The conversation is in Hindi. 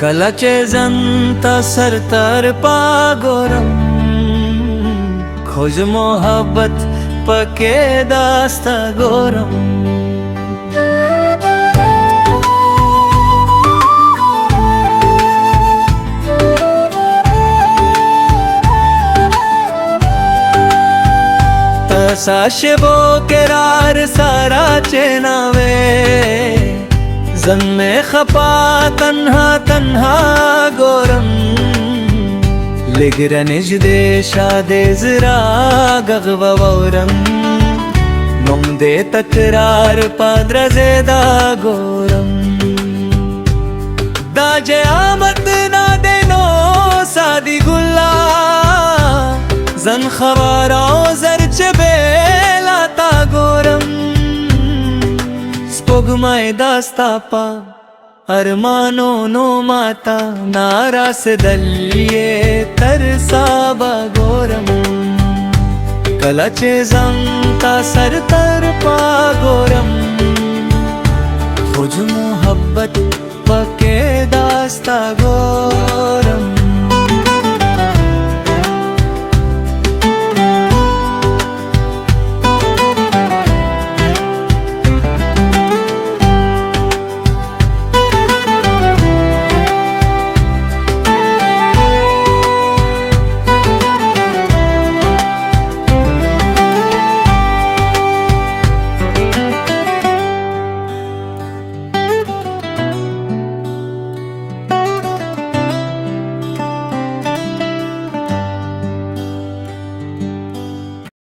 कलाचे जनता सरतर पागोरम खोज मोहब्बत पके दास्ता गोरम। तसाशे बो केरार सारा चेनावे जन में खपा तन्हा तन्हा गोरम। लिगरनिज देशा दे जरा गगवरम नोम दे तकरार पाद्र जेदा गोरम। दाजे आमद ना देनो सादी गुल्ला जन खवारा जरचे बेलाता गोरम। स्पोगमाय दास्तापा अरमानो नो माता नारास दल्ये तरसाबा गोरम। कलाचे जंता सरतर पा गोरम खोज मोहब्बत पके दास्ता गोरम।